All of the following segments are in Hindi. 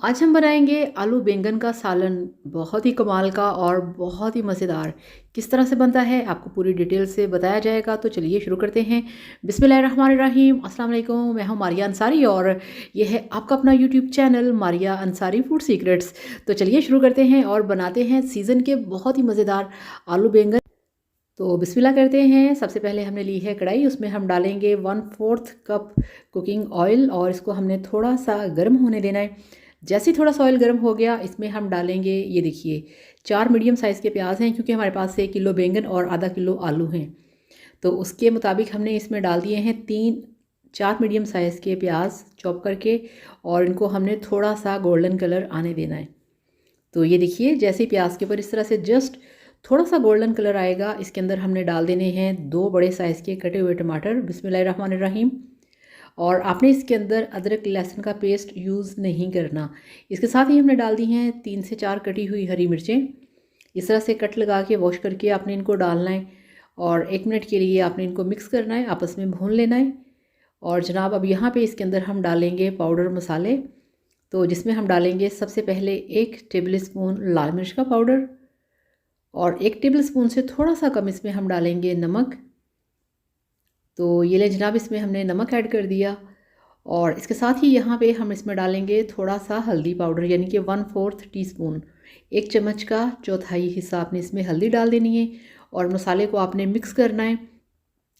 आज हम बनाएंगे आलू बैंगन का सालन। बहुत ही कमाल का और बहुत ही मज़ेदार। किस तरह से बनता है आपको पूरी डिटेल से बताया जाएगा, तो चलिए शुरू करते हैं। बिस्मिल्लाहिर्रहमानिर्रहीम। अस्सलाम वालेकुम। मैं हूं मारिया अंसारी और यह है आपका अपना YouTube channel Maria Ansari food secrets. तो चलिए शुरू करते हैं और बनाते हैं सीज़न के बहुत ही मज़ेदार आलू बैंगन। तो बिस्मिल्लाह करते हैं। सबसे पहले हमने ली है कढ़ाई, उसमें हम डालेंगे 1/4 कप कुकिंग ऑयल और इसको हमने थोड़ा सा गर्म होने देना है। जैसे ही थोड़ा सा ऑयल गर्म हो गया, इसमें हम डालेंगे, ये देखिए, 4 मीडियम साइज़ के प्याज हैं, क्योंकि हमारे पास 1 किलो बैंगन और आधा किलो आलू हैं। तो उसके मुताबिक हमने इसमें डाल दिए हैं 4 मीडियम साइज़ के प्याज चॉप करके, और इनको हमने थोड़ा सा गोल्डन कलर आने देना है। तो ये देखिए, जैसे ही प्याज के ऊपर इस तरह से जस्ट थोड़ा सा गोल्डन कलर आएगा, इसके अंदर हमने डाल देने हैं 2 बड़े साइज़ के कटे हुए टमाटर। बिस्मिल्लाहिर्रहमानिर्रहीम। और आपने इसके अंदर अदरक लहसुन का पेस्ट यूज़ नहीं करना। इसके साथ ही हमने डाल दी हैं 3 से 4 कटी हुई हरी मिर्चें। इस तरह से कट लगा के वॉश करके आपने इनको डालना है और 1 मिनट के लिए आपने इनको मिक्स करना है, आपस में भून लेना है। और जनाब, अब यहाँ पे इसके अंदर हम डालेंगे पाउडर मसाले। तो जिसमें हम डालेंगे सबसे पहले 1 टेबल स्पून लाल मिर्च का पाउडर, और 1 टेबल स्पून से थोड़ा सा कम इसमें हम डालेंगे नमक। तो ये ले जनाब, इसमें हमने नमक ऐड कर दिया। और इसके साथ ही यहाँ पे हम इसमें डालेंगे थोड़ा सा हल्दी पाउडर, यानी कि 1/4 टीस्पून, 1 चम्मच का चौथाई हिस्सा आपने इसमें हल्दी डाल देनी है। और मसाले को आपने मिक्स करना है।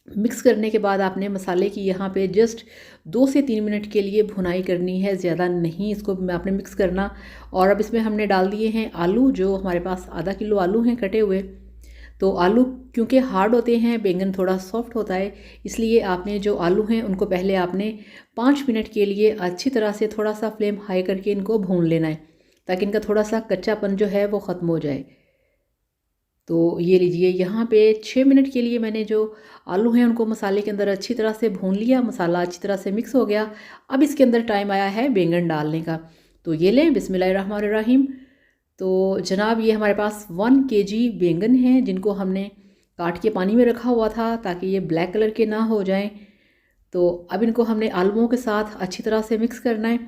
मिक्स करने के बाद आपने मसाले की यहाँ पे जस्ट 2 से 3 मिनट के लिए भुनाई करनी है, ज़्यादा नहीं इसको आपने मिक्स करना। और अब इसमें हमने डाल दिए हैं आलू, जो हमारे पास आधा किलो आलू हैं कटे हुए। तो आलू क्योंकि हार्ड होते हैं, बैंगन थोड़ा सॉफ्ट होता है, इसलिए आपने जो आलू हैं उनको पहले आपने 5 मिनट के लिए अच्छी तरह से थोड़ा सा फ्लेम हाई करके इनको भून लेना है, ताकि इनका थोड़ा सा कच्चापन जो है वो ख़त्म हो जाए। तो ये लीजिए, यहाँ पे 6 मिनट के लिए मैंने जो आलू हैं उनको मसाले के अंदर अच्छी तरह से भून लिया। मसाला अच्छी तरह से मिक्स हो गया। अब इसके अंदर टाइम आया है बैंगन डालने का। तो ये लें, बिस्मिल्लाहिर्रहमानिर्रहीम। तो जनाब, ये हमारे पास 1 केजी बैंगन हैं, जिनको हमने काट के पानी में रखा हुआ था ताकि ये ब्लैक कलर के ना हो जाएं। तो अब इनको हमने आलूओं के साथ अच्छी तरह से मिक्स करना है।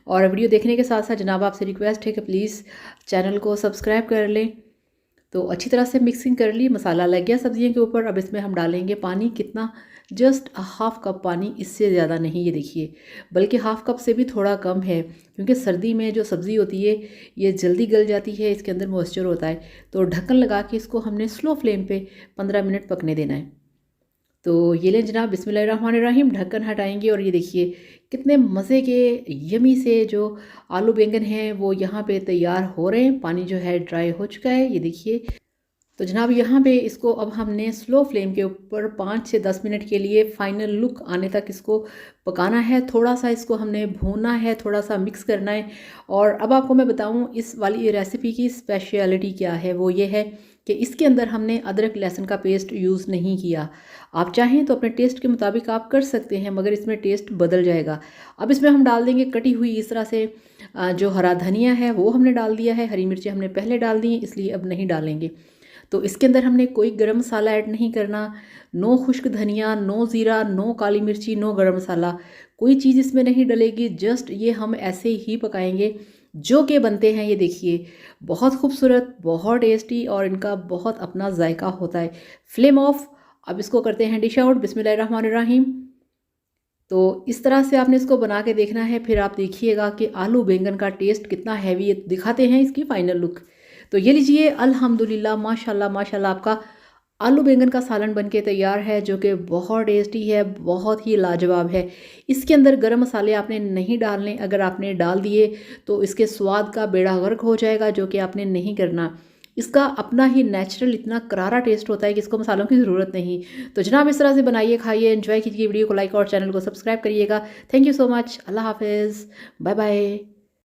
और वीडियो देखने के साथ साथ जनाब, आपसे रिक्वेस्ट है कि प्लीज़ चैनल को सब्सक्राइब कर लें। तो अच्छी तरह से मिक्सिंग कर ली, मसाला लग गया सब्जियों के ऊपर। अब इसमें हम डालेंगे पानी, कितना, जस्ट हाफ़ कप पानी, इससे ज़्यादा नहीं, ये देखिए, बल्कि हाफ़ कप से भी थोड़ा कम है, क्योंकि सर्दी में जो सब्ज़ी होती है ये जल्दी गल जाती है, इसके अंदर मॉइस्चर होता है। तो ढक्कन लगा के इसको हमने स्लो फ्लेम पे 15 मिनट पकने देना है। तो ये लें जनाब, बिस्मिल्लाहिर्रहमानिर्रहीम। ढक्कन हटाएंगे और ये देखिए, कितने मज़े के यमी से जो आलू बैंगन हैं वो यहाँ पे तैयार हो रहे हैं। पानी जो है ड्राई हो चुका है, ये देखिए। तो जनाब, यहाँ पे इसको अब हमने स्लो फ्लेम के ऊपर 5 से 10 मिनट के लिए फाइनल लुक आने तक इसको पकाना है। थोड़ा सा इसको हमने भूनना है, थोड़ा सा मिक्स करना है। और अब आपको मैं बताऊँ इस वाली रेसिपी की स्पेशलिटी क्या है, वो ये है कि इसके अंदर हमने अदरक लहसुन का पेस्ट यूज़ नहीं किया। आप चाहें तो अपने टेस्ट के मुताबिक आप कर सकते हैं, मगर इसमें टेस्ट बदल जाएगा। अब इसमें हम डाल देंगे कटी हुई इस तरह से जो हरा धनिया है वो हमने डाल दिया है। हरी मिर्चें हमने पहले डाल दी, इसलिए अब नहीं डालेंगे। तो इसके अंदर हमने कोई गरम मसाला ऐड नहीं करना। नो खुश्क धनिया, नो ज़ीरा, नो काली मिर्ची, नो गरम मसाला, कोई चीज़ इसमें नहीं डलेगी। जस्ट ये हम ऐसे ही पकाएंगे जो कि बनते हैं। ये देखिए, बहुत खूबसूरत, बहुत टेस्टी, और इनका बहुत अपना जायका होता है। Flame of. अब इसको करते हैं डिश आउट। बिस्मिल्लाहिर्रहमानिर्रहीम। तो इस तरह से आपने इसको बना के देखना है, फिर आप देखिएगा कि आलू बैंगन का टेस्ट कितना हैवी। दिखाते हैं इसकी फाइनल लुक। तो ये लीजिए, अल्हम्दुलिल्लाह, माशाल्लाह माशाल्लाह, आपका आलू बैंगन का सालन बनके तैयार है, जो कि बहुत टेस्टी है, बहुत ही लाजवाब है। इसके अंदर गरम मसाले आपने नहीं डालने, अगर आपने डाल दिए तो इसके स्वाद का बेड़ा गर्क हो जाएगा, जो कि आपने नहीं करना। इसका अपना ही नेचुरल इतना करारा टेस्ट होता है कि इसको मसालों की ज़रूरत नहीं। तो जनाब, इस तरह से बनाइए, खाइए, एंजॉय कीजिए। वीडियो को लाइक और चैनल को सब्सक्राइब करिएगा। Thank you so much. Allah हाफिज़। Bye bye.